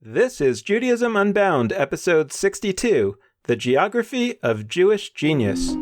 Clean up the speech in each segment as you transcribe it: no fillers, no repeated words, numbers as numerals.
This is Judaism Unbound, episode 62, The Geography of Jewish Genius.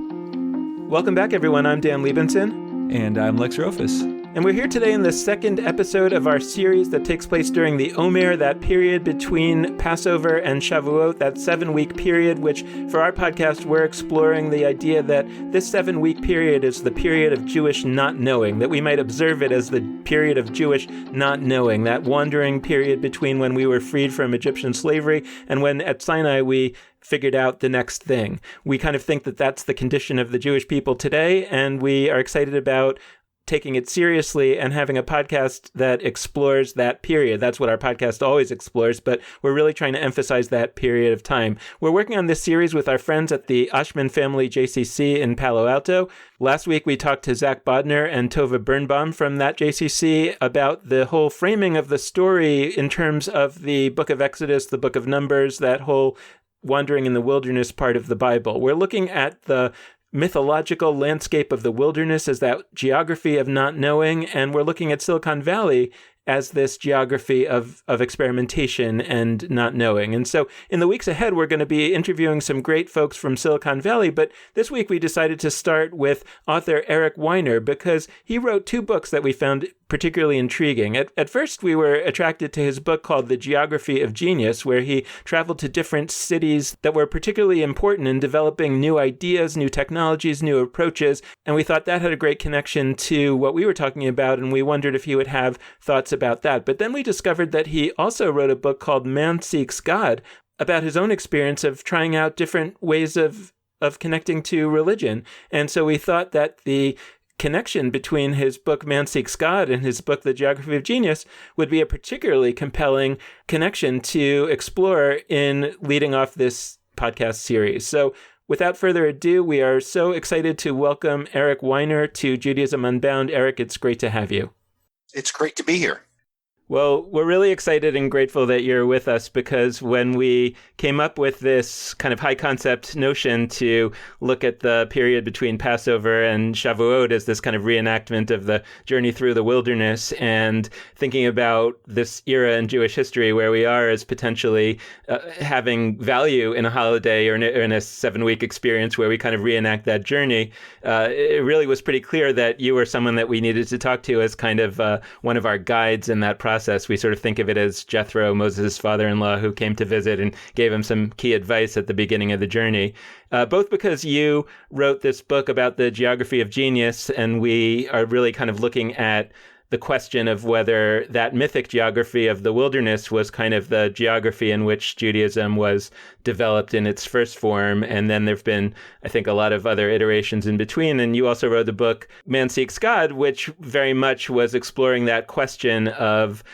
Welcome back, everyone. I'm Dan Liebenson. And I'm Lex Rofus. And we're here today in the second episode of our series that takes place during the Omer, that period between Passover and Shavuot, that 7-week period, which for our podcast, we're exploring the idea that this 7-week period is the period of Jewish not knowing, that we might observe it as the period of Jewish not knowing, that wandering period between when we were freed from Egyptian slavery and when at Sinai we figured out the next thing. We kind of think that that's the condition of the Jewish people today, and we are excited about taking it seriously and having a podcast that explores that period. That's what our podcast always explores, but we're really trying to emphasize that period of time. We're working on this series with our friends at the Ashman Family JCC in Palo Alto. Last week, we talked to Zach Bodner and Tova Birnbaum from that JCC about the whole framing of the story in terms of the book of Exodus, the book of Numbers, that whole wandering in the wilderness part of the Bible. We're looking at the mythological landscape of the wilderness as that geography of not knowing, and we're looking at Silicon Valley as this geography of experimentation and not knowing. And so in the weeks ahead, we're going to be interviewing some great folks from Silicon Valley, but this week we decided to start with author Eric Weiner because he wrote 2 books that we found particularly intriguing. At first, we were attracted to his book called The Geography of Genius, where he traveled to different cities that were particularly important in developing new ideas, new technologies, new approaches, and we thought that had a great connection to what we were talking about, and we wondered if he would have thoughts about that. But then we discovered that he also wrote a book called Man Seeks God about his own experience of trying out different ways of connecting to religion. And so we thought that the connection between his book Man Seeks God and his book The Geography of Genius would be a particularly compelling connection to explore in leading off this podcast series. So without further ado, we are so excited to welcome Eric Weiner to Judaism Unbound. Eric, it's great to have you. It's great to be here. Well, we're really excited and grateful that you're with us because when we came up with this kind of high concept notion to look at the period between Passover and Shavuot as this kind of reenactment of the journey through the wilderness and thinking about this era in Jewish history where we are as potentially having value in a holiday or in a 7-week experience where we kind of reenact that journey, it really was pretty clear that you were someone that we needed to talk to as kind of one of our guides in that process. We sort of think of it as Jethro, Moses' father-in-law, who came to visit and gave him some key advice at the beginning of the journey. Both because you wrote this book about the geography of genius, and we are really kind of looking at the question of whether that mythic geography of the wilderness was kind of the geography in which Judaism was developed in its first form. And then there've been, I think, a lot of other iterations in between. And you also wrote the book Man Seeks God, which very much was exploring that question of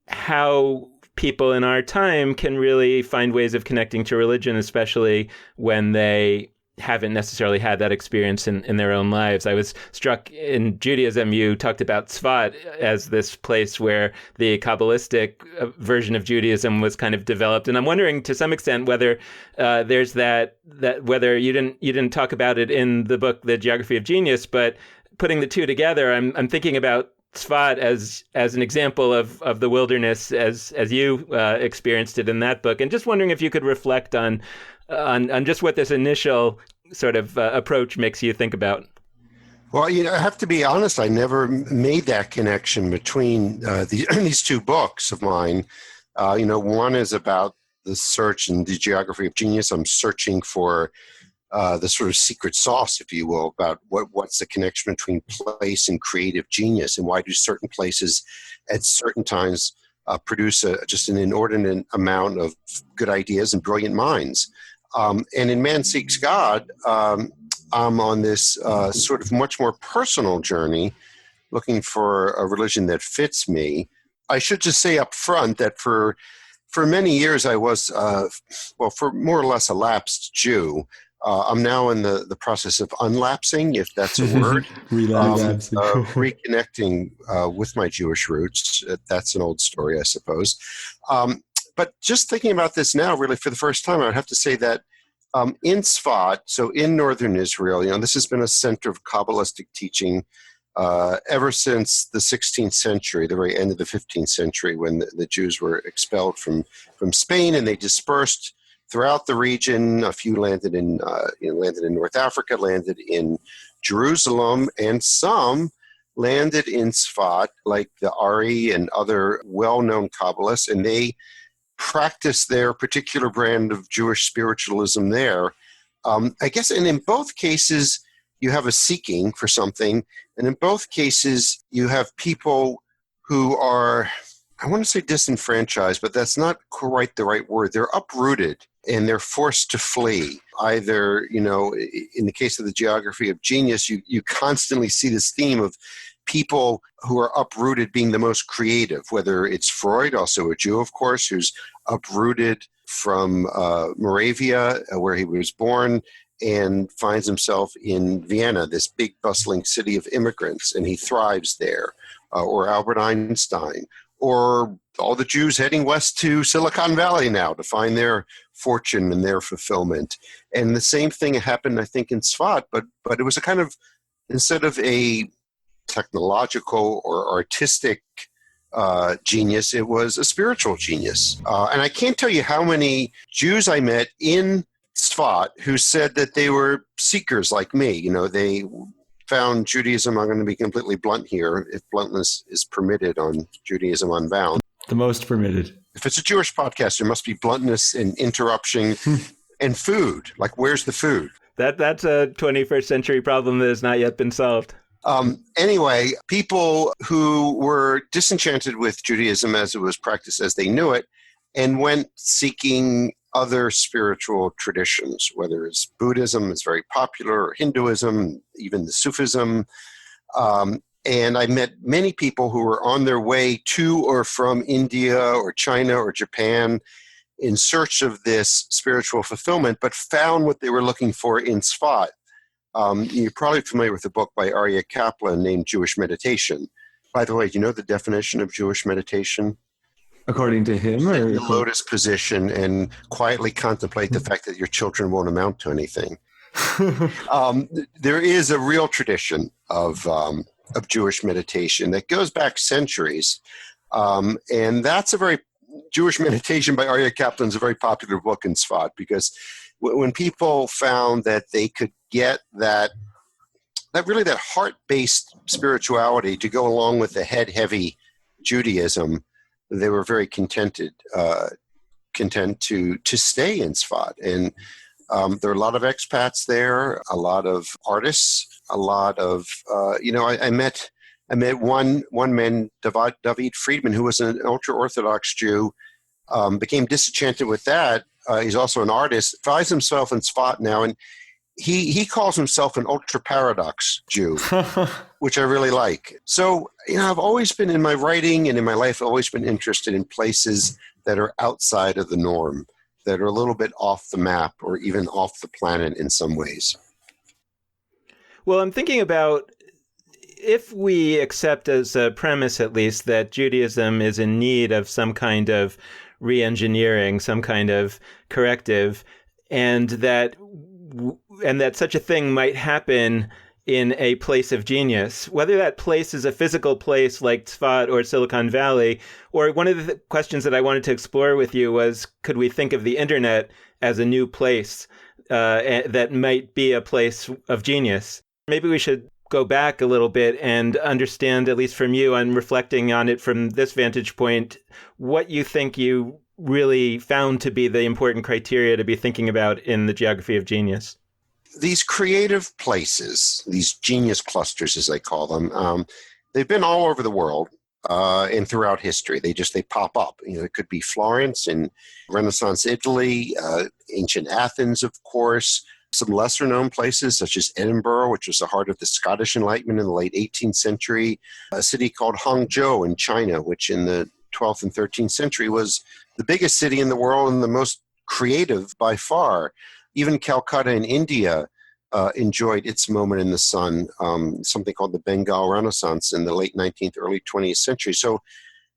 how people in our time can really find ways of connecting to religion, especially when they haven't necessarily had that experience in their own lives. I was struck in Judaism, you talked about Tzfat as this place where the Kabbalistic version of Judaism was kind of developed. And I'm wondering to some extent whether there's that whether you didn't talk about it in the book, The Geography of Genius, but putting the two together, I'm thinking about Tzfat as an example of the wilderness as you experienced it in that book. And just wondering if you could reflect on just what this initial sort of approach makes you think about. Well, I have to be honest, I never made that connection between these 2 books of mine. One is about the search in the geography of genius. I'm searching for the sort of secret sauce, if you will, about what's the connection between place and creative genius, and why do certain places at certain times produce just an inordinate amount of good ideas and brilliant minds. And in Man Seeks God, I'm on this sort of much more personal journey, looking for a religion that fits me. I should just say up front that for many years I was, for more or less a lapsed Jew. I'm now in the process of unlapsing, if that's a word. Reconnecting with my Jewish roots. That's an old story, I suppose. But just thinking about this now, really for the first time, I would have to say that in Tzfat, so in northern Israel, this has been a center of Kabbalistic teaching ever since the 16th century, the very end of the 15th century, when the Jews were expelled from Spain and they dispersed throughout the region. A few landed in North Africa, landed in Jerusalem, and some landed in Sfat, like the Ari and other well-known Kabbalists, and they practiced their particular brand of Jewish spiritualism there. I guess, and in both cases, you have a seeking for something, and in both cases, you have people who are, I want to say disenfranchised, but that's not quite the right word. They're uprooted and they're forced to flee. Either, in the case of the geography of genius, you constantly see this theme of people who are uprooted being the most creative, whether it's Freud, also a Jew, of course, who's uprooted from Moravia, where he was born, and finds himself in Vienna, this big bustling city of immigrants, and he thrives there. Or Albert Einstein, or all the Jews heading west to Silicon Valley now to find their fortune and their fulfillment. And the same thing happened, I think, in Sfat, but it was a kind of, instead of a technological or artistic genius, it was a spiritual genius. And I can't tell you how many Jews I met in Sfat who said that they were seekers like me. They found Judaism, I'm going to be completely blunt here, if bluntness is permitted on Judaism Unbound. The most permitted. If it's a Jewish podcast, there must be bluntness and interruption and food. Like, where's the food? That's a 21st century problem that has not yet been solved. Anyway, people who were disenchanted with Judaism as it was practiced as they knew it and went seeking other spiritual traditions, whether it's Buddhism is very popular, or Hinduism, even the Sufism. And I met many people who were on their way to or from India or China or Japan in search of this spiritual fulfillment, but found what they were looking for in Sfat. You're probably familiar with a book by Aryeh Kaplan named Jewish Meditation. By the way, do you know the definition of Jewish meditation? According to him? Or the lotus position and quietly contemplate the fact that your children won't amount to anything. There is a real tradition of Jewish meditation that goes back centuries. And that's a very, Jewish Meditation by Aryeh Kaplan is a very popular book in Sfat, because when people found that they could get that heart-based spirituality to go along with the head-heavy Judaism, they were very content to stay in Sfat. And there are a lot of expats there, a lot of artists, a lot of, I met one man, David Friedman, who was an ultra-Orthodox Jew, became disenchanted with that. He's also an artist, finds himself in Sfat now, and he calls himself an ultra-paradox Jew, which I really like. So, I've always been, in my writing and in my life, always been interested in places that are outside of the norm, that are a little bit off the map or even off the planet in some ways. Well, I'm thinking about, if we accept as a premise, at least, that Judaism is in need of some kind of re-engineering, some kind of corrective, and that such a thing might happen in a place of genius, whether that place is a physical place like Tzfat or Silicon Valley. Or one of the questions that I wanted to explore with you was, could we think of the internet as a new place that might be a place of genius? Maybe we should go back a little bit and understand, at least from you, and reflecting on it from this vantage point, what you think you really found to be the important criteria to be thinking about in the geography of genius. These creative places, these genius clusters, as I call them, they've been all over the world and throughout history. They pop up. It could be Florence in Renaissance Italy, ancient Athens, of course, some lesser-known places such as Edinburgh, which was the heart of the Scottish Enlightenment in the late 18th century, a city called Hangzhou in China, which in the 12th and 13th century was the biggest city in the world and the most creative by far. Even Calcutta in India enjoyed its moment in the sun, something called the Bengal Renaissance in the late 19th, early 20th century. So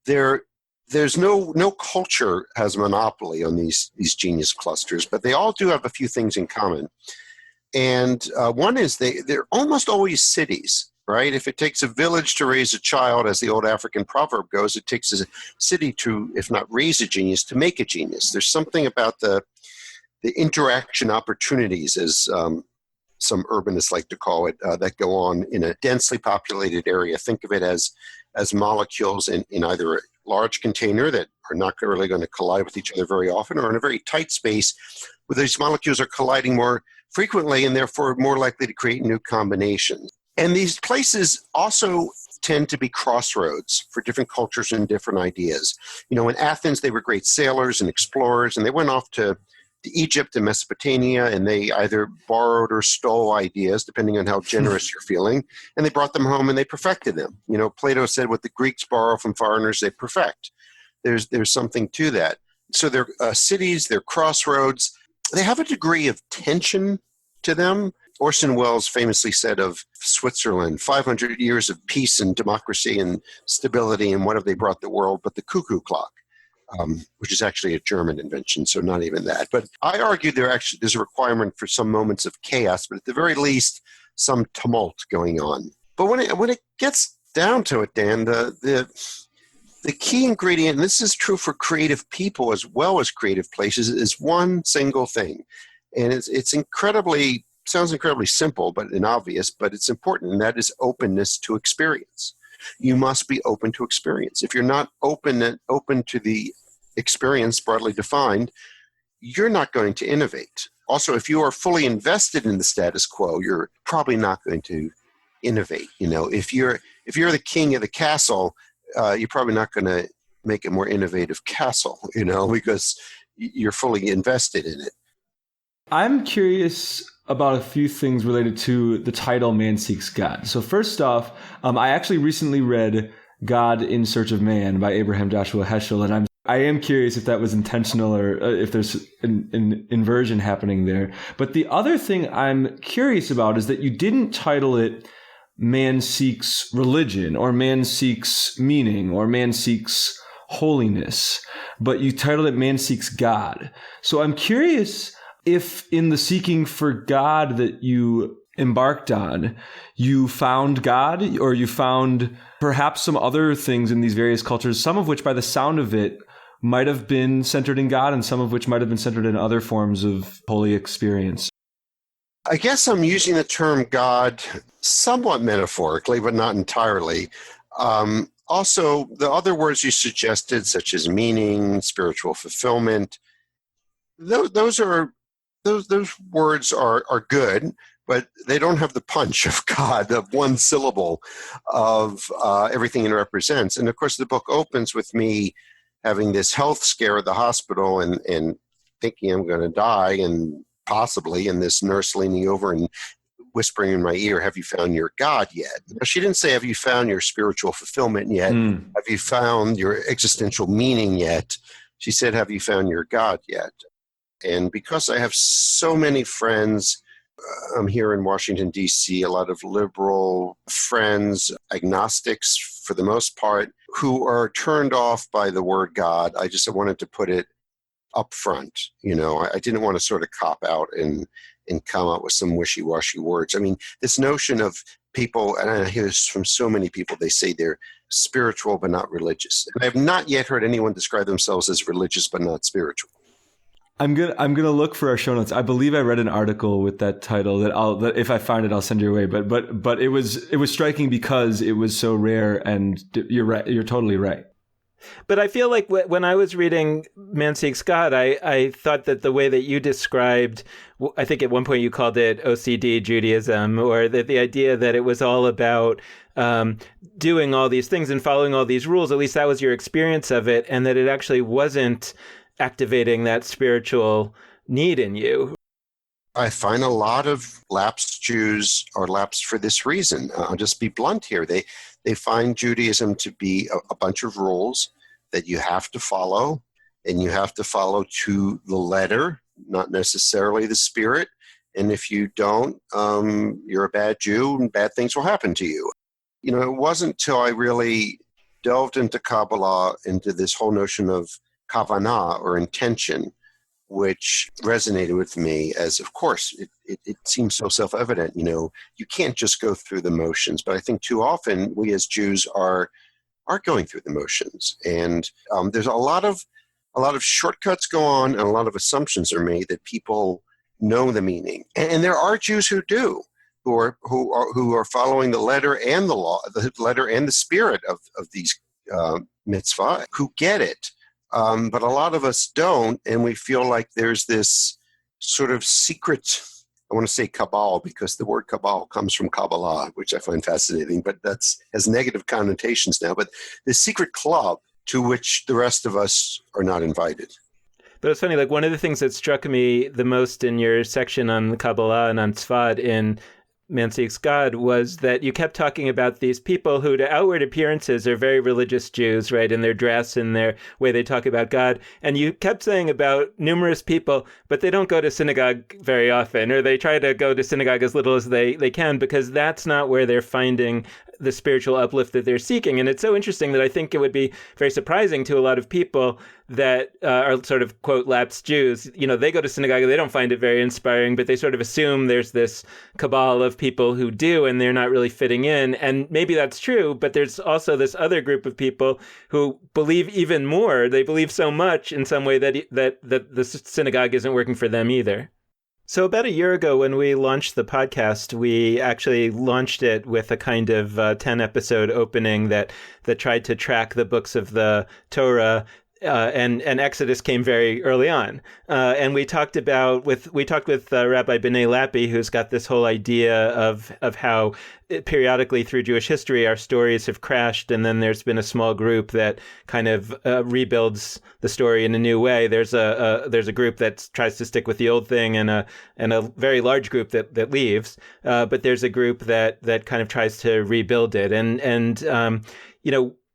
there's no culture has a monopoly on these genius clusters, but they all do have a few things in common. And one is they're almost always cities. right? If it takes a village to raise a child, as the old African proverb goes, it takes a city to, if not raise a genius, to make a genius. There's something about the interaction opportunities, as some urbanists like to call it, that go on in a densely populated area. Think of it as molecules in either a large container that are not really going to collide with each other very often, or in a very tight space where these molecules are colliding more frequently and therefore more likely to create new combinations. And these places also tend to be crossroads for different cultures and different ideas. In Athens, they were great sailors and explorers, and they went off to Egypt and Mesopotamia, and they either borrowed or stole ideas, depending on how generous you're feeling, and they brought them home and they perfected them. Plato said, what the Greeks borrow from foreigners, they perfect. There's something to that. So they're cities, they're crossroads. They have a degree of tension to them. Orson Welles famously said of Switzerland, 500 years of peace and democracy and stability, and what have they brought the world but the cuckoo clock? Which is actually a German invention, so not even that. But I argue there's a requirement for some moments of chaos, but at the very least, some tumult going on. But when it gets down to it, Dan, the key ingredient, and this is true for creative people as well as creative places, is one single thing. And it's sounds incredibly simple and obvious, but it's important, and that is openness to experience. You must be open to experience. If you're not open to the experience broadly defined, you're not going to innovate. Also, if you are fully invested in the status quo, you're probably not going to innovate. If you're the king of the castle, you're probably not going to make a more innovative castle, because you're fully invested in it. I'm curious about a few things related to the title Man Seeks God. So first off, I actually recently read God in Search of Man by Abraham Joshua Heschel, and I am curious if that was intentional or if there's an inversion happening there. But the other thing I'm curious about is that you didn't title it Man Seeks Religion or Man Seeks Meaning or Man Seeks Holiness, but you titled it Man Seeks God. So I'm curious if in the seeking for God that you embarked on, you found God, or you found perhaps some other things in these various cultures, some of which by the sound of it might have been centered in God and some of which might have been centered in other forms of holy experience. I guess I'm using the term God somewhat metaphorically, but not entirely. Also, the other words you suggested, such as meaning, spiritual fulfillment, those words are good, but they don't have the punch of God, of one syllable, of everything it represents. And of course, the book opens with me having this health scare at the hospital and thinking I'm going to die, and possibly, and this nurse leaning over and whispering in my ear, have you found your God yet? Now, she didn't say, have you found your spiritual fulfillment yet? Have you found your existential meaning yet? She said, have you found your God yet? And because I have so many friends, I'm here in Washington, D.C., a lot of liberal friends, agnostics for the most part, who are turned off by the word God. I wanted to put it up front. I didn't want to sort of cop out and come up with some wishy-washy words. I mean, this notion of people, and I hear this from so many people, they say they're spiritual but not religious. And I have not yet heard anyone describe themselves as religious but not spiritual. I'm gonna look for our show notes. I believe I read an article with that title that if I find it, I'll send you away. But it was striking because it was so rare, and you're right. You're totally right. But I feel like when I was reading Man Seeks God, I thought that the way that you described, I think at one point you called it OCD Judaism, or that the idea that it was all about doing all these things and following all these rules, at least that was your experience of it, and that it actually wasn't activating that spiritual need in you. I find a lot of lapsed Jews are lapsed for this reason. I'll just be blunt here. They find Judaism to be a bunch of rules that you have to follow, and you have to follow to the letter, not necessarily the spirit. And if you don't, you're a bad Jew and bad things will happen to you. It wasn't until I really delved into Kabbalah, into this whole notion of kavanah or intention, which resonated with me as, of course, it seems so self-evident, you can't just go through the motions. But I think too often we as Jews are going through the motions. And there's a lot of shortcuts go on, and a lot of assumptions are made that people know the meaning. And there are Jews who do, who are following the letter and the law, the letter and the spirit of these mitzvah, who get it. But a lot of us don't, and we feel like there's this sort of secret, I want to say cabal, because the word cabal comes from Kabbalah, which I find fascinating, but has negative connotations now. But the secret club to which the rest of us are not invited. But it's funny, like one of the things that struck me the most in your section on Kabbalah and on Tzfat in Man Seeks God was that you kept talking about these people who to outward appearances are very religious Jews, right, in their dress and their way they talk about God. And you kept saying about numerous people, but they don't go to synagogue very often, or they try to go to synagogue as little as they can, because that's not where they're finding the spiritual uplift that they're seeking. And it's so interesting that I think it would be very surprising to a lot of people that are sort of, quote, lapsed Jews. They go to synagogue, they don't find it very inspiring, but they sort of assume there's this cabal of people who do, and they're not really fitting in. And maybe that's true, but there's also this other group of people who believe even more. They believe so much in some way that the synagogue isn't working for them either. So about a year ago when we launched the podcast, we actually launched it with a kind of 10-episode opening that tried to track the books of the Torah, and Exodus came very early on. And we talked with Rabbi B'nai Lappi, who's got this whole idea of how periodically through Jewish history, our stories have crashed, and then there's been a small group that kind of rebuilds the story in a new way. There's a group that tries to stick with the old thing, and a very large group that leaves. But there's a group that kind of tries to rebuild it. And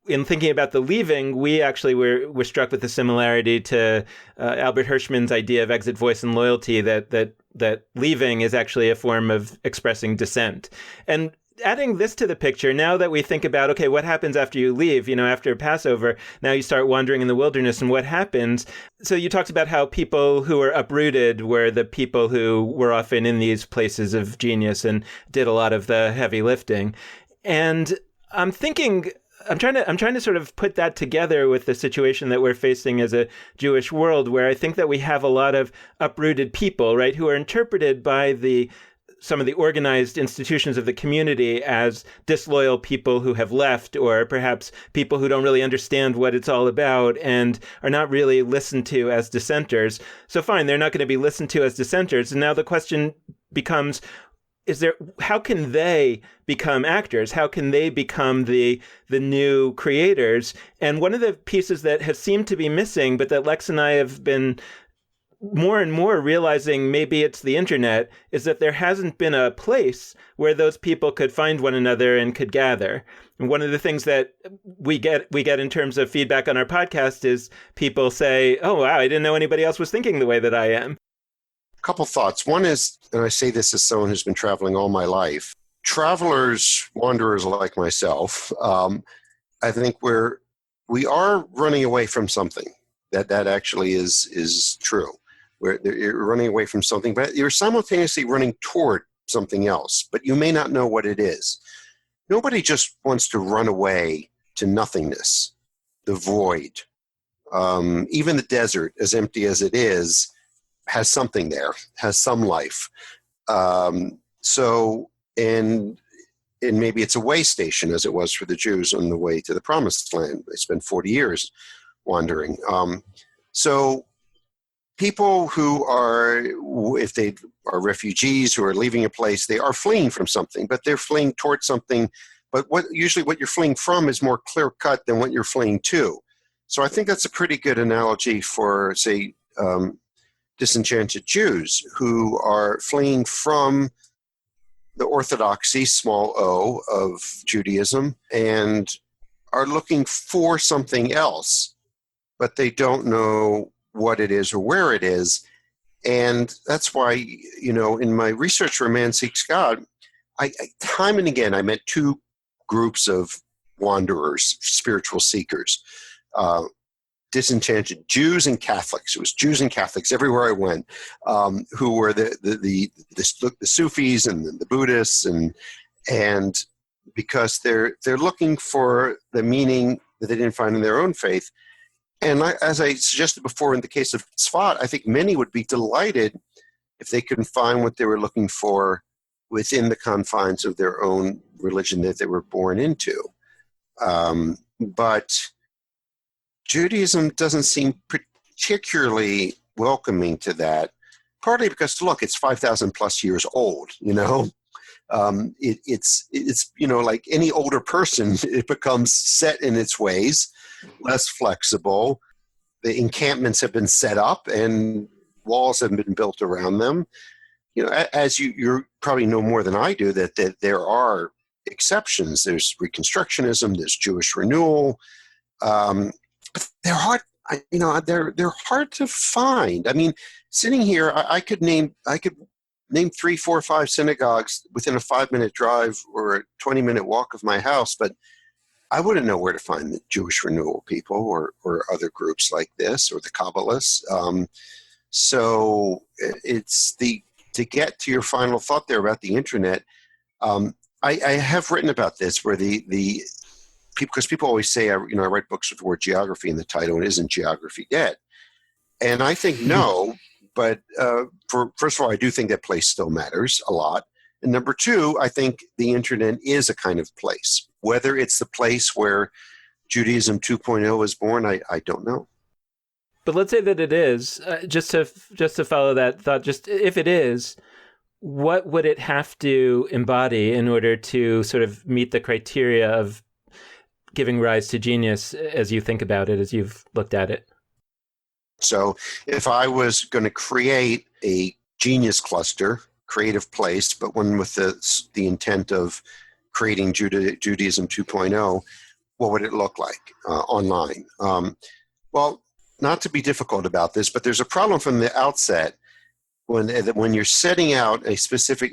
in thinking about the leaving, we actually were struck with the similarity to Albert Hirschman's idea of exit, voice, and loyalty, that leaving is actually a form of expressing dissent. And adding this to the picture, now that we think about, okay, what happens after you leave, after Passover, now you start wandering in the wilderness, and what happens? So you talked about how people who were uprooted were the people who were often in these places of genius and did a lot of the heavy lifting. And I'm trying to sort of put that together with the situation that we're facing as a Jewish world, where I think that we have a lot of uprooted people, right, who are interpreted by some of the organized institutions of the community as disloyal people who have left, or perhaps people who don't really understand what it's all about and are not really listened to as dissenters. So fine, they're not going to be listened to as dissenters. And now the question becomes, how can they become actors? How can they become the new creators? And one of the pieces that has seemed to be missing, but that Lex and I have been more and more realizing maybe it's the internet, is that there hasn't been a place where those people could find one another and could gather. And one of the things that we get in terms of feedback on our podcast is people say, oh, wow, I didn't know anybody else was thinking the way that I am. Couple thoughts. One is, and I say this as someone who's been traveling all my life, travelers, wanderers like myself, I think we are running away from something. That actually is true. You're running away from something, but you're simultaneously running toward something else, but you may not know what it is. Nobody just wants to run away to nothingness, the void. Even the desert, as empty as it is, has something there, has some life. And maybe it's a way station, as it was for the Jews on the way to the Promised Land. They spent 40 years wandering. So people who are, if they are refugees who are leaving a place, they are fleeing from something, but they're fleeing towards something. But usually what you're fleeing from is more clear-cut than what you're fleeing to. So I think that's a pretty good analogy for, say, disenchanted Jews who are fleeing from the orthodoxy, small o, of Judaism, and are looking for something else, but they don't know what it is or where it is. And that's why, in my research for Man Seeks God, I time and again, I met two groups of wanderers, spiritual seekers. disenchanted Jews and Catholics. It was Jews and Catholics everywhere I went, who were the Sufis and the Buddhists, and because they're looking for the meaning that they didn't find in their own faith. And as I suggested before, in the case of Tzfat, I think many would be delighted if they could find what they were looking for within the confines of their own religion that they were born into. But Judaism doesn't seem particularly welcoming to that, partly because, look, it's 5,000 plus years old, you know? It's you know, like any older person, it becomes set in its ways, less flexible. The encampments have been set up and walls have been built around them. You know, as you probably know more than I do, that there are exceptions. There's Reconstructionism, there's Jewish renewal. But they're hard, you know, they're hard to find. I mean, sitting here, I could name 3, 4, 5 synagogues within a 5-minute drive or a 20-minute walk of my house, but I wouldn't know where to find the Jewish renewal people or other groups like this, or the Kabbalists. So it's to get to your final thought there about the internet. I have written about this where because people always say, I write books with the word geography in the title, and it isn't geography yet. And I think no, but first of all, I do think that place still matters a lot. And number two, I think the internet is a kind of place. Whether it's the place where Judaism 2.0 was born, I don't know. But let's say that it is, just to follow that thought, just if it is, what would it have to embody in order to sort of meet the criteria of giving rise to genius as you think about it, as you've looked at it? So if I was going to create a genius cluster, creative place, but one with the intent of creating Judaism 2.0, what would it look like online? Well, not to be difficult about this, but there's a problem from the outset when you're setting out a specific,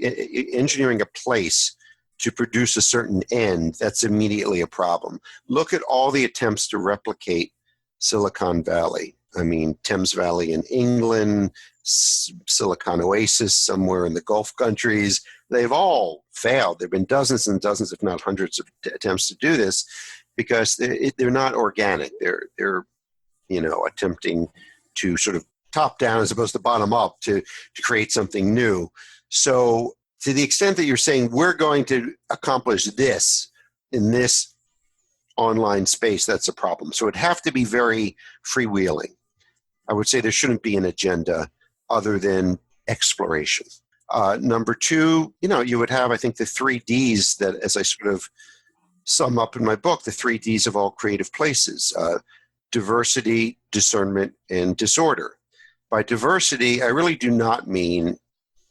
engineering a place to produce a certain end, that's immediately a problem. Look at all the attempts to replicate Silicon Valley. I mean, Thames Valley in England, Silicon Oasis somewhere in the Gulf countries. They've all failed. There have been dozens and dozens, if not hundreds, of attempts to do this because they're not organic. They're attempting to sort of top down as opposed to bottom up to create something new. So to the extent that you're saying we're going to accomplish this in this online space, that's a problem. So it'd have to be very freewheeling. I would say there shouldn't be an agenda other than exploration. Number two, you would have, I think, the 3 Ds that, as I sort of sum up in my book, the 3 Ds of all creative places: diversity, discernment, and disorder. By diversity, I really do not mean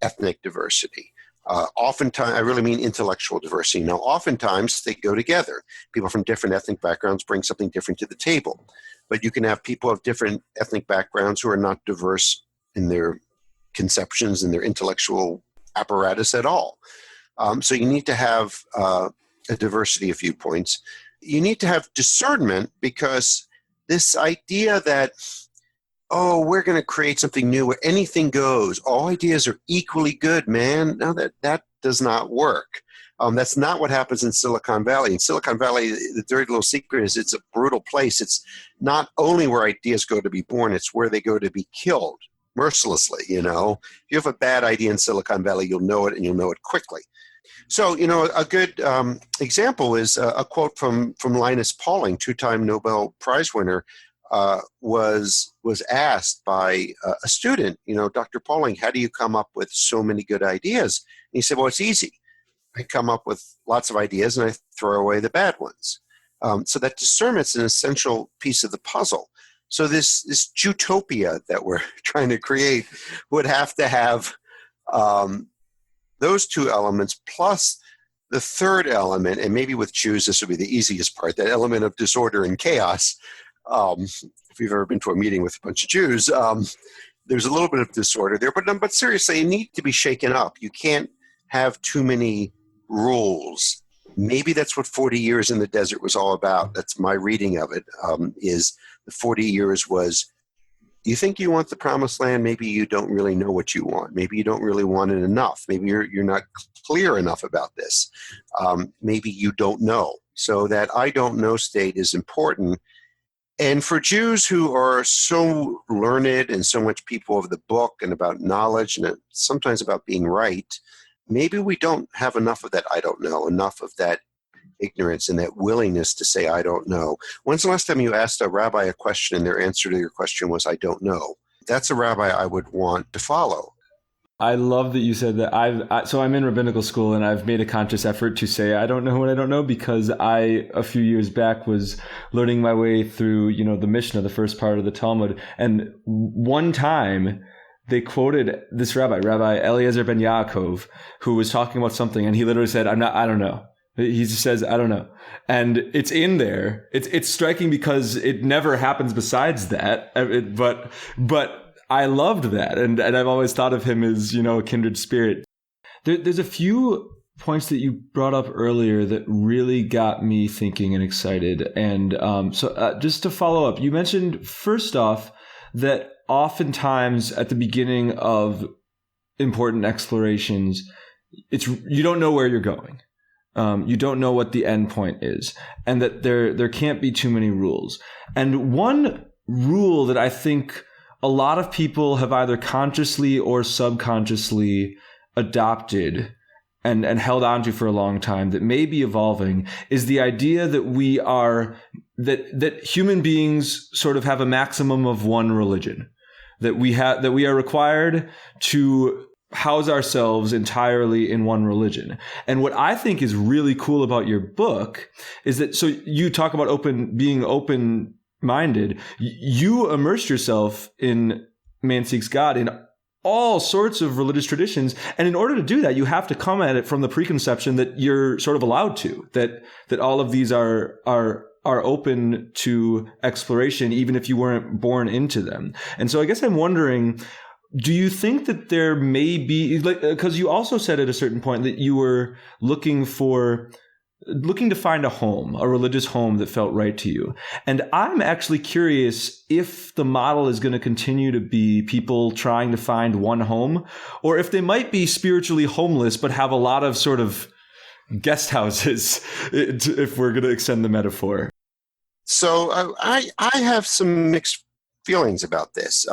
ethnic diversity. Oftentimes, I really mean intellectual diversity. Now, oftentimes they go together. People from different ethnic backgrounds bring something different to the table. But you can have people of different ethnic backgrounds who are not diverse in their conceptions and their intellectual apparatus at all. So you need to have a diversity of viewpoints. You need to have discernment, because this idea that, we're going to create something new where anything goes, all ideas are equally good, man. No, that does not work. That's not what happens in Silicon Valley. In Silicon Valley, the dirty little secret is it's a brutal place. It's not only where ideas go to be born, it's where they go to be killed mercilessly. If you have a bad idea in Silicon Valley, you'll know it, and you'll know it quickly. So, a good example is a quote from Linus Pauling, 2-time Nobel Prize winner, was asked by a student, Dr. Pauling, how do you come up with so many good ideas? And he said, well, it's easy. I come up with lots of ideas and I throw away the bad ones. So that discernment's an essential piece of the puzzle. So this utopia that we're trying to create would have to have those 2 elements plus the third element, and maybe with Jews this would be the easiest part, that element of disorder and chaos. If you've ever been to a meeting with a bunch of Jews, there's a little bit of disorder there, but seriously, it needs to be shaken up. You can't have too many rules. Maybe that's what 40 years in the desert was all about. That's my reading of it, is the 40 years was, you think you want the promised land, maybe you don't really know what you want. Maybe you don't really want it enough. Maybe you're not clear enough about this. Maybe you don't know. So that I don't know state is important. And for Jews who are so learned and so much people of the book and about knowledge and sometimes about being right, maybe we don't have enough of that I don't know, enough of that ignorance and that willingness to say I don't know. When's the last time you asked a rabbi a question and their answer to your question was I don't know? That's a rabbi I would want to follow. I love that you said that. So I'm in rabbinical school, and I've made a conscious effort to say I don't know what I don't know, because I, a few years back, was learning my way through, the Mishnah, the first part of the Talmud. And one time they quoted this Rabbi Eliezer ben Yaakov, who was talking about something, and he literally said, I don't know. He just says, I don't know. And it's in there. It's striking because it never happens besides that. But I loved that. And I've always thought of him as, a kindred spirit. There's a few points that you brought up earlier that really got me thinking and excited. And so just to follow up, you mentioned first off that oftentimes at the beginning of important explorations, you don't know where you're going. You don't know what the end point is, and that there can't be too many rules. And one rule that I think a lot of people have either consciously or subconsciously adopted and held on to for a long time that may be evolving is the idea that that human beings sort of have a maximum of one religion, that we are required to house ourselves entirely in one religion. And what I think is really cool about your book is that, so you talk about being open-minded. You immersed yourself in Man Seeks God in all sorts of religious traditions. And in order to do that, you have to come at it from the preconception that you're sort of allowed to, that all of these are open to exploration, even if you weren't born into them. And so I guess I'm wondering, do you think that there may be, because you also said at a certain point that you were looking to find a religious home that felt right to you. And I'm actually curious if the model is going to continue to be people trying to find one home, or if they might be spiritually homeless, but have a lot of sort of guest houses, if we're going to extend the metaphor. So I have some mixed feelings about this.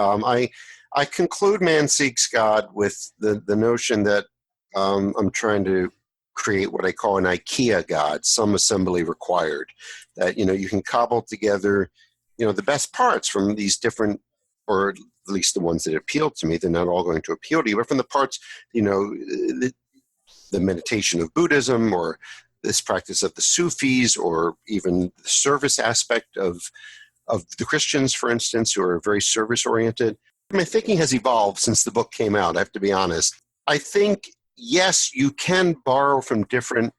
I conclude Man Seeks God with the notion that I'm trying to create what I call an IKEA God, some assembly required, that, you can cobble together, the best parts from these different, or at least the ones that appeal to me. They're not all going to appeal to you, but from the parts, the meditation of Buddhism, or this practice of the Sufis, or even the service aspect of the Christians, for instance, who are very service-oriented. My thinking has evolved since the book came out, I have to be honest. I think, yes, you can borrow from different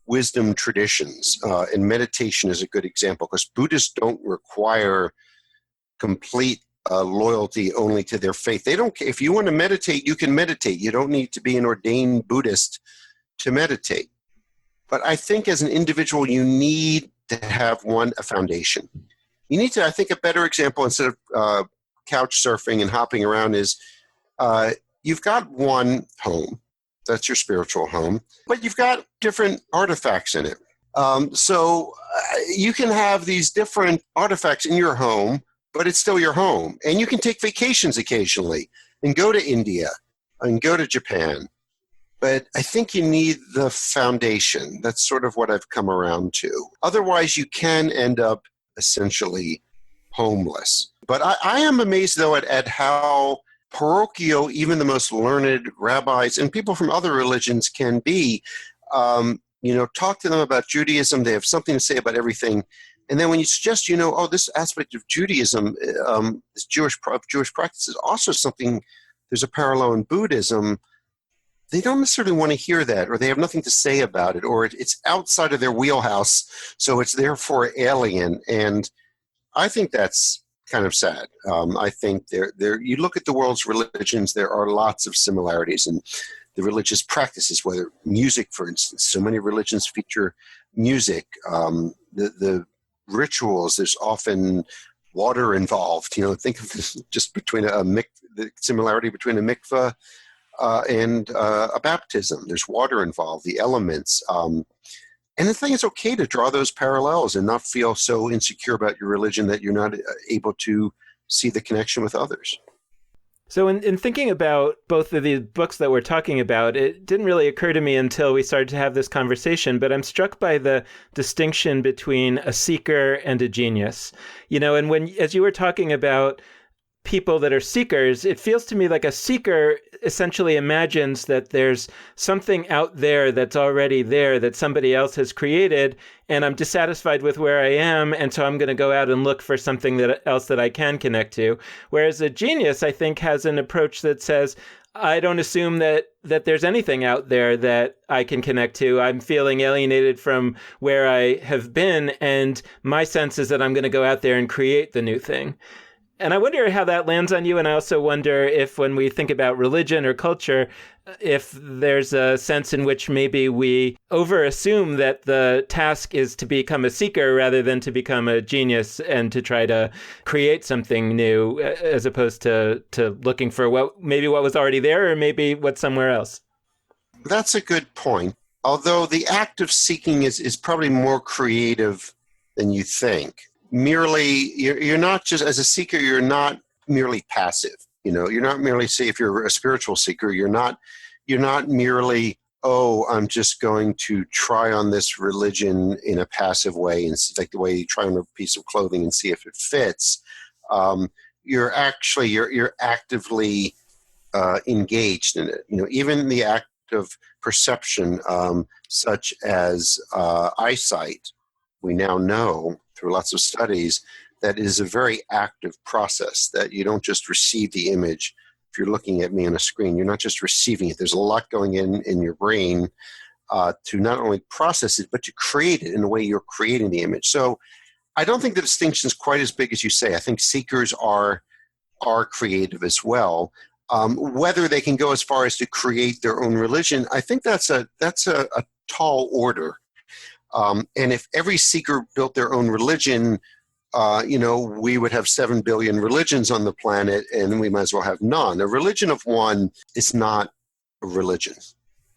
wisdom traditions, and meditation is a good example, because Buddhists don't require complete loyalty only to their faith. They don't care. If you want to meditate, you can meditate. You don't need to be an ordained Buddhist to meditate. But I think as an individual, you need to have a foundation. You need to, I think a better example, instead of couch surfing and hopping around, is you've got one home. That's your spiritual home. But you've got different artifacts in it. So you can have these different artifacts in your home, but it's still your home. And you can take vacations occasionally and go to India and go to Japan. But I think you need the foundation. That's sort of what I've come around to. Otherwise, you can end up essentially homeless. But I am amazed, though, at how parochial even the most learned rabbis and people from other religions can be. Talk to them about Judaism. They have something to say about everything. And then when you suggest, this aspect of Judaism, this Jewish practice is also something, there's a parallel in Buddhism, they don't necessarily want to hear that, or they have nothing to say about it, or it's outside of their wheelhouse, so it's therefore alien. And I think that's kind of sad. I think you look at the world's religions, there are lots of similarities in the religious practices, whether music, for instance. So many religions feature music. The rituals, there's often water involved. Think of this just between the similarity between a mikveh and a baptism. There's water involved, the elements. And I think it's okay to draw those parallels and not feel so insecure about your religion that you're not able to see the connection with others. So in thinking about both of the books that we're talking about, it didn't really occur to me until we started to have this conversation, but I'm struck by the distinction between a seeker and a genius. And as you were talking about people that are seekers, it feels to me like a seeker essentially imagines that there's something out there that's already there that somebody else has created, and I'm dissatisfied with where I am, and so I'm going to go out and look for something else that I can connect to. Whereas a genius, I think, has an approach that says, I don't assume that there's anything out there that I can connect to. I'm feeling alienated from where I have been, and my sense is that I'm going to go out there and create the new thing. And I wonder how that lands on you. And I also wonder if when we think about religion or culture, if there's a sense in which maybe we overassume that the task is to become a seeker rather than to become a genius and to try to create something new, as opposed to looking for what was already there or maybe what's somewhere else. That's a good point. Although the act of seeking is probably more creative than you think. Merely, you're not just, as a seeker, you're not merely passive. You're not merely, say, if you're a spiritual seeker, you're not merely, I'm just going to try on this religion in a passive way, and like the way you try on a piece of clothing and see if it fits. You're actively engaged in it. Even the act of perception, such as eyesight, we now know through lots of studies that is a very active process, that you don't just receive the image. If you're looking at me on a screen, you're not just receiving it. There's a lot going in your brain to not only process it, but to create it in the way you're creating the image. So I don't think the distinction is quite as big as you say. I think seekers are creative as well. Whether they can go as far as to create their own religion, I think that's a tall order. And if every seeker built their own religion, we would have 7 billion religions on the planet, and we might as well have none. A religion of one is not a religion,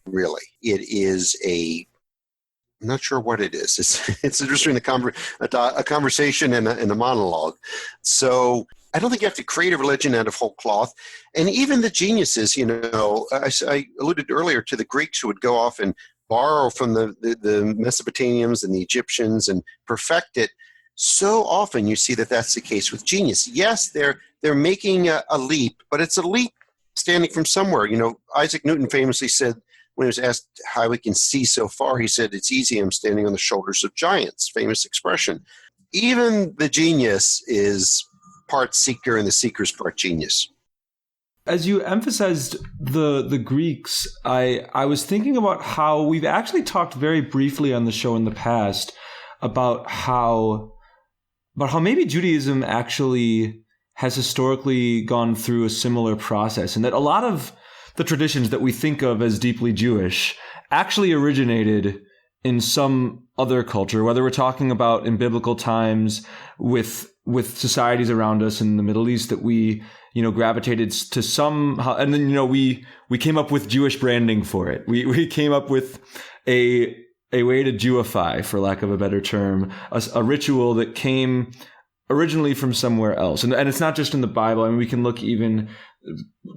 really. It is I'm not sure what it is. It's interesting, a conversation and a monologue. So I don't think you have to create a religion out of whole cloth. And even the geniuses, I alluded earlier to the Greeks who would go off and borrow from the Mesopotamians and the Egyptians and perfect it. So often you see that that's the case with genius. Yes, they're making a leap, but it's a leap standing from somewhere. Isaac Newton famously said, when he was asked how he can see so far, he said, "It's easy, I'm standing on the shoulders of giants." Famous expression. Even the genius is part seeker and the seeker's part genius. As you emphasized the Greeks, I was thinking about how we've actually talked very briefly on the show in the past about how maybe Judaism actually has historically gone through a similar process, and that a lot of the traditions that we think of as deeply Jewish actually originated in some other culture, whether we're talking about in biblical times with societies around us in the Middle East that we gravitated to some, and then we came up with Jewish branding for it. We came up with a way to Jewify, for lack of a better term, a ritual that came originally from somewhere else. And it's not just in the Bible. I mean, we can look even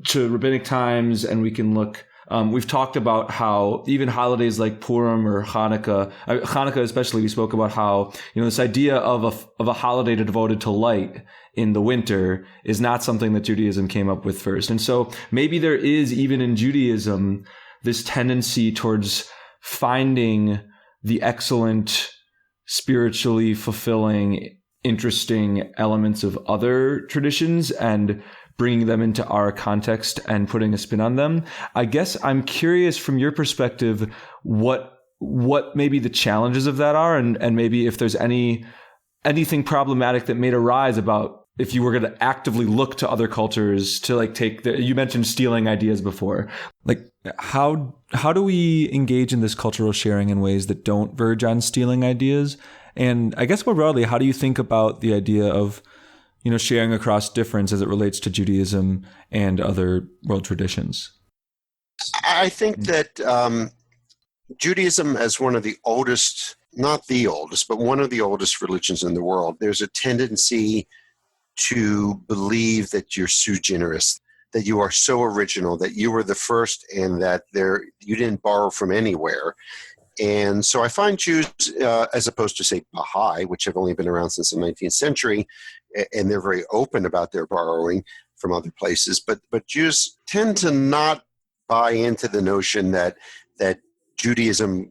to rabbinic times, and we can look, we've talked about how even holidays like Purim or Hanukkah especially, we spoke about how, this idea of a holiday devoted to light in the winter is not something that Judaism came up with first. And so maybe there is, even in Judaism, this tendency towards finding the excellent, spiritually fulfilling, interesting elements of other traditions and bringing them into our context and putting a spin on them. I guess I'm curious from your perspective, what maybe the challenges of that are, and maybe if there's anything problematic that may arise about if you were going to actively look to other cultures to you mentioned stealing ideas before. How do we engage in this cultural sharing in ways that don't verge on stealing ideas? And I guess more broadly, how do you think about the idea of sharing across difference as it relates to Judaism and other world traditions? I think that Judaism, as one of the oldest, not the oldest, but one of the oldest religions in the world, there's a tendency to believe that you're sui generis, that you are so original, that you were the first, and that you didn't borrow from anywhere. And so I find Jews, as opposed to, say, Baha'i, which have only been around since the 19th century, and they're very open about their borrowing from other places, but Jews tend to not buy into the notion that Judaism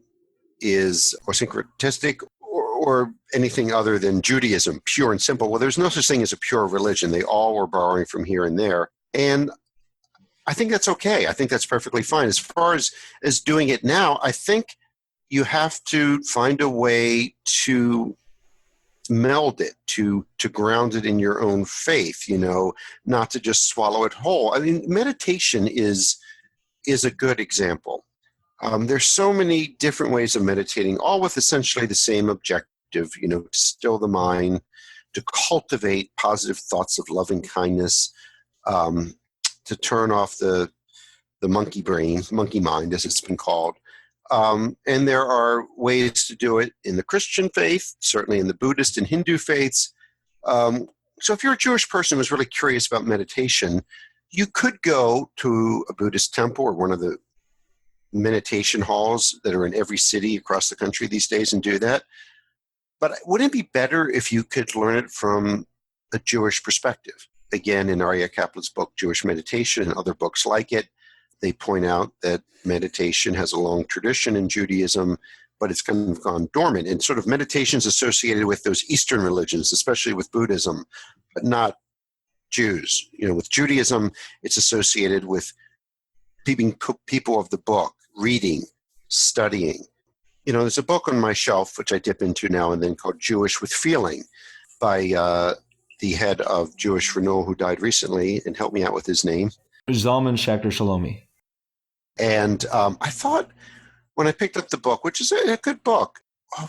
is or syncretistic or anything other than Judaism, pure and simple. Well, there's no such thing as a pure religion. They all were borrowing from here and there. And I think that's okay. I think that's perfectly fine. As far as doing it now, I think you have to find a way to meld it, to ground it in your own faith, not to just swallow it whole. I mean, meditation is a good example. There's so many different ways of meditating, all with essentially the same objective, to still the mind, to cultivate positive thoughts of loving kindness, to turn off the monkey mind, as it's been called. And there are ways to do it in the Christian faith, certainly in the Buddhist and Hindu faiths. So if you're a Jewish person who's really curious about meditation, you could go to a Buddhist temple or one of the meditation halls that are in every city across the country these days and do that. But wouldn't it be better if you could learn it from a Jewish perspective? Again, in Arya Kaplan's book, Jewish Meditation, and other books like it, they point out that meditation has a long tradition in Judaism, but it's kind of gone dormant. And sort of meditation is associated with those Eastern religions, especially with Buddhism, but not Jews. With Judaism, it's associated with being people of the book, reading, studying. There's a book on my shelf, which I dip into now and then, called Jewish with Feeling by the head of Jewish Renewal, who died recently, and help me out with his name. Zalman Schachter Shalomi. And I thought when I picked up the book, which is a good book,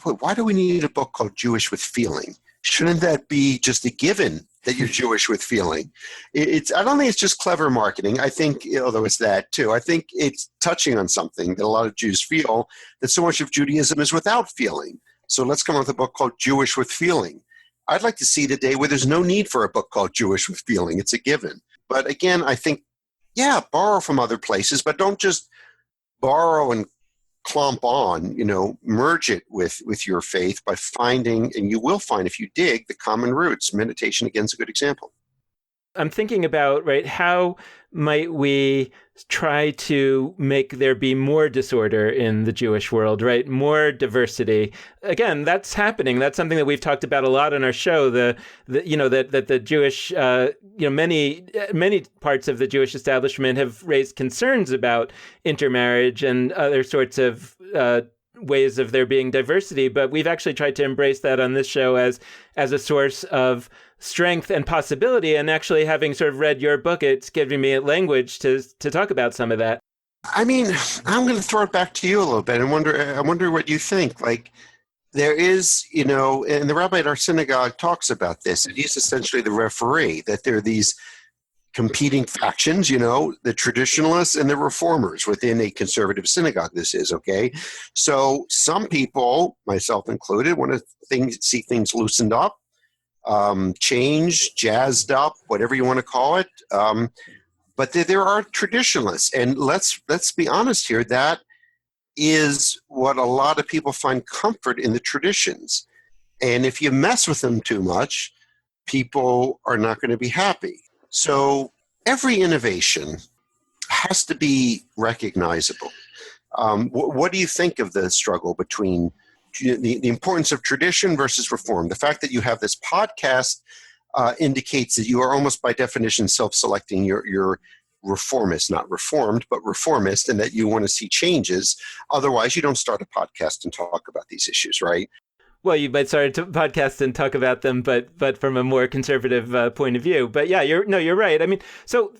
why do we need a book called Jewish with Feeling? Shouldn't that be just a given that you're Jewish with feeling? I don't think it's just clever marketing. I think, although it's that too, I think it's touching on something that a lot of Jews feel, that so much of Judaism is without feeling. So let's come up with a book called Jewish with Feeling. I'd like to see the day where there's no need for a book called Jewish with Feeling. It's a given. But again, I think, borrow from other places, but don't just borrow and clump on, merge it with your faith by finding, and you will find if you dig, the common roots. Meditation, again, is a good example. I'm thinking about, how might we try to make there be more disorder in the Jewish world, more diversity. Again, that's happening. That's something that we've talked about a lot on our show. That the Jewish, many parts of the Jewish establishment have raised concerns about intermarriage and other sorts of ways of there being diversity, but we've actually tried to embrace that on this show as a source of strength and possibility. And actually, having sort of read your book, it's giving me language to talk about some of that. I mean, I'm going to throw it back to you a little bit and I wonder what you think. There is, and the rabbi at our synagogue talks about this, and he's essentially the referee, that there are these competing factions, the traditionalists and the reformers within a conservative synagogue, this is, okay? So some people, myself included, want to see things loosened up, changed, jazzed up, whatever you want to call it. But there are traditionalists, and let's be honest here, that is what a lot of people find comfort in, the traditions. And if you mess with them too much, people are not going to be happy. So every innovation has to be recognizable. What do you think of the struggle between the importance of tradition versus reform? The fact that you have this podcast indicates that you are almost by definition self-selecting. You're reformist, not reformed, but reformist, and that you want to see changes. Otherwise, you don't start a podcast and talk about these issues, right? Well, you might start a podcast and talk about them, but from a more conservative point of view. But yeah, you're right. I mean, so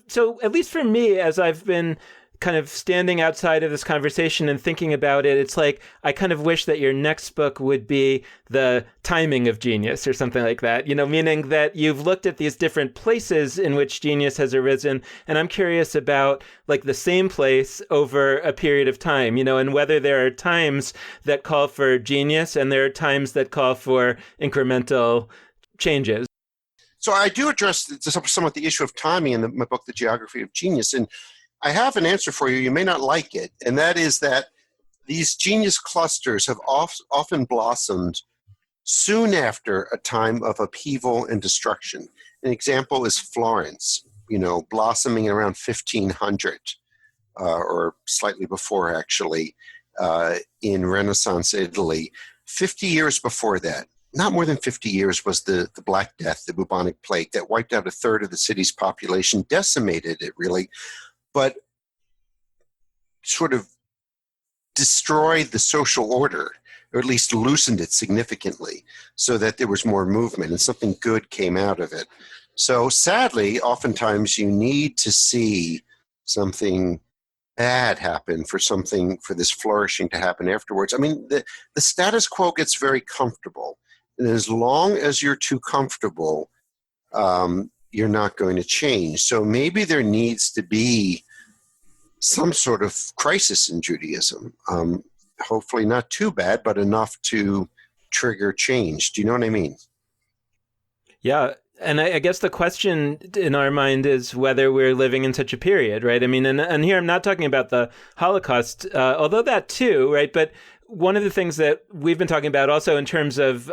at least for me, as I've been kind of standing outside of this conversation and thinking about it, it's like I kind of wish that your next book would be the timing of genius or something like that, meaning that you've looked at these different places in which genius has arisen. And I'm curious about like the same place over a period of time, and whether there are times that call for genius and there are times that call for incremental changes. So I do address somewhat the issue of timing in my book, The Geography of Genius. And I have an answer for you. You may not like it. And that is that these genius clusters have often blossomed soon after a time of upheaval and destruction. An example is Florence, blossoming around 1500 or slightly before, actually, in Renaissance Italy. 50 years before that, not more than 50 years, was the Black Death, the bubonic plague, that wiped out a third of the city's population, decimated it really, but sort of destroyed the social order, or at least loosened it significantly so that there was more movement and something good came out of it. So sadly, oftentimes you need to see something bad happen for this flourishing to happen afterwards. I mean, the status quo gets very comfortable. And as long as you're too comfortable, you're not going to change. So maybe there needs to be some sort of crisis in Judaism. Hopefully not too bad, but enough to trigger change. Do you know what I mean? Yeah. And I guess the question in our mind is whether we're living in such a period, right? I mean, and here I'm not talking about the Holocaust, although that too, right? But one of the things that we've been talking about also in terms of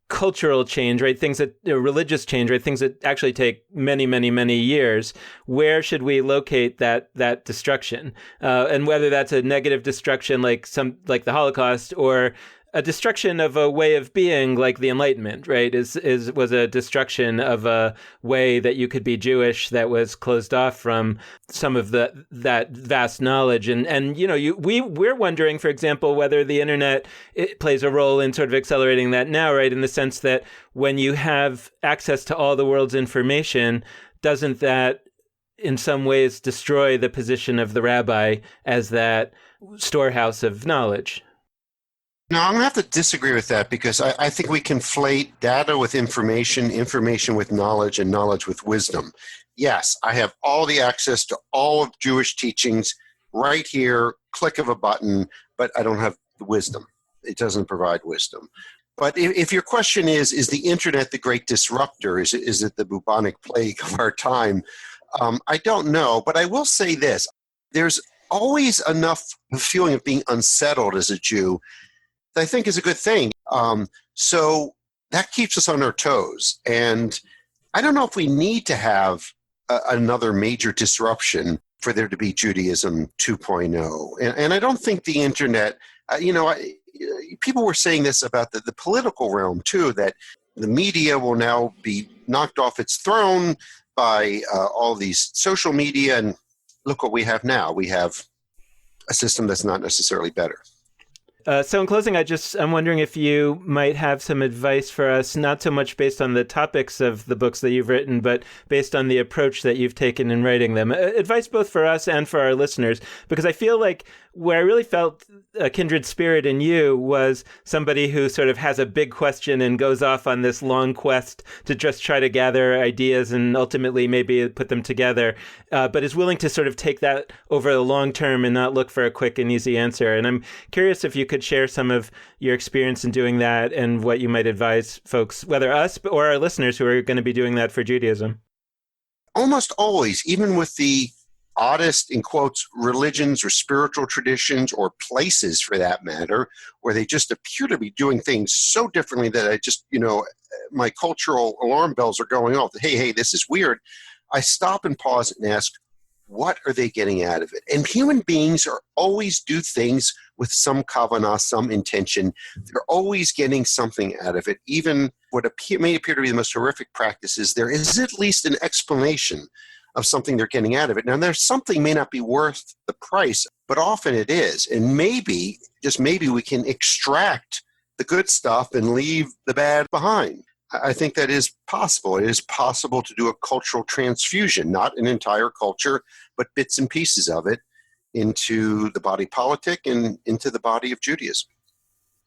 cultural change, right? Things that religious change, right? Things that actually take many, many, many years. Where should we locate that destruction? And whether that's a negative destruction like the Holocaust, or a destruction of a way of being like the Enlightenment, right? Was a destruction of a way that you could be Jewish that was closed off from some of that vast knowledge. And we're wondering, for example, whether the internet plays a role in sort of accelerating that now, right? In the sense that when you have access to all the world's information, doesn't that in some ways destroy the position of the rabbi as that storehouse of knowledge? No, I'm going to have to disagree with that, because I think we conflate data with information, information with knowledge, and knowledge with wisdom. Yes, I have all the access to all of Jewish teachings right here, click of a button, but I don't have the wisdom. It doesn't provide wisdom. But if your question is the internet the great disruptor? Is it the bubonic plague of our time? I don't know, but I will say this. There's always enough feeling of being unsettled as a Jew that I think is a good thing. So that keeps us on our toes. And I don't know if we need to have another major disruption for there to be Judaism 2.0. And I don't think the internet, people were saying this about the political realm too, that the media will now be knocked off its throne by all these social media. And look what we have now. We have a system that's not necessarily better. So in closing, I'm wondering if you might have some advice for us, not so much based on the topics of the books that you've written, but based on the approach that you've taken in writing them. Advice both for us and for our listeners, because I feel like where I really felt a kindred spirit in you was somebody who sort of has a big question and goes off on this long quest to just try to gather ideas and ultimately maybe put them together, but is willing to sort of take that over the long term and not look for a quick and easy answer. And I'm curious if you could share some of your experience in doing that and what you might advise folks, whether us or our listeners who are going to be doing that for Judaism. Almost always, even with the oddest, in quotes, religions or spiritual traditions or places for that matter, where they just appear to be doing things so differently that I just, my cultural alarm bells are going off. Hey, this is weird. I stop and pause and ask, what are they getting out of it? And human beings always do things with some kavanah, some intention. They're always getting something out of it. Even what may appear to be the most horrific practices, there is at least an explanation of something they're getting out of it. Now, there's something may not be worth the price, but often it is. And maybe, just maybe, we can extract the good stuff and leave the bad behind. I think that is possible. It is possible to do a cultural transfusion, not an entire culture, but bits and pieces of it into the body politic and into the body of Judaism.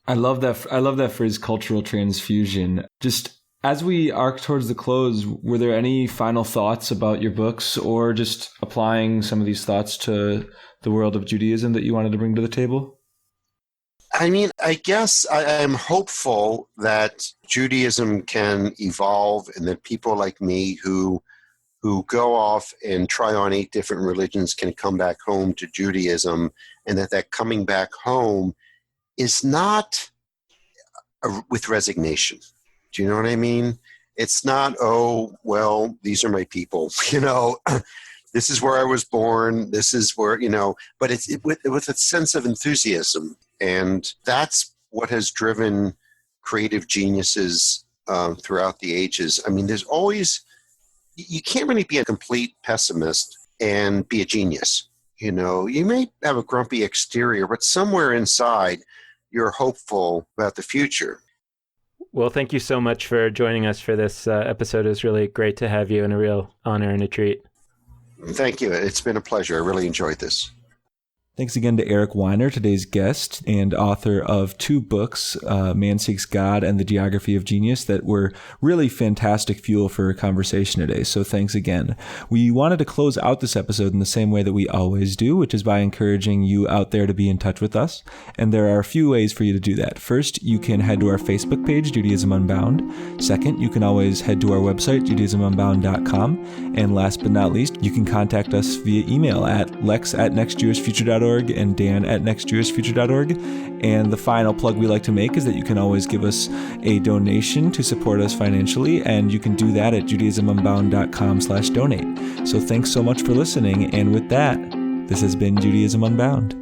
I love that phrase, cultural transfusion. Just as we arc towards the close, were there any final thoughts about your books or just applying some of these thoughts to the world of Judaism that you wanted to bring to the table? I mean, I guess I am hopeful that Judaism can evolve and that people like me who go off and try on 8 different religions can come back home to Judaism, and that coming back home is not with resignation. Do you know what I mean? It's not, oh, well, these are my people, this is where I was born, this is where, but it's with a sense of enthusiasm. And that's what has driven creative geniuses throughout the ages. I mean, there's always, you can't really be a complete pessimist and be a genius. You may have a grumpy exterior, but somewhere inside, you're hopeful about the future. Well, thank you so much for joining us for this episode. It was really great to have you, and a real honor and a treat. Thank you. It's been a pleasure. I really enjoyed this. Thanks again to Eric Weiner, today's guest and author of 2 books, Man Seeks God and The Geography of Genius, that were really fantastic fuel for a conversation today. So thanks again. We wanted to close out this episode in the same way that we always do, which is by encouraging you out there to be in touch with us. And there are a few ways for you to do that. First, you can head to our Facebook page, Judaism Unbound. Second, you can always head to our website, JudaismUnbound.com. And last but not least, you can contact us via email at lex@nextjewishfuture.org and dan@nextjewishfuture.org. And the final plug we like to make is that you can always give us a donation to support us financially, and you can do that at JudaismUnbound.com/donate. So thanks so much for listening, and with that, this has been Judaism Unbound.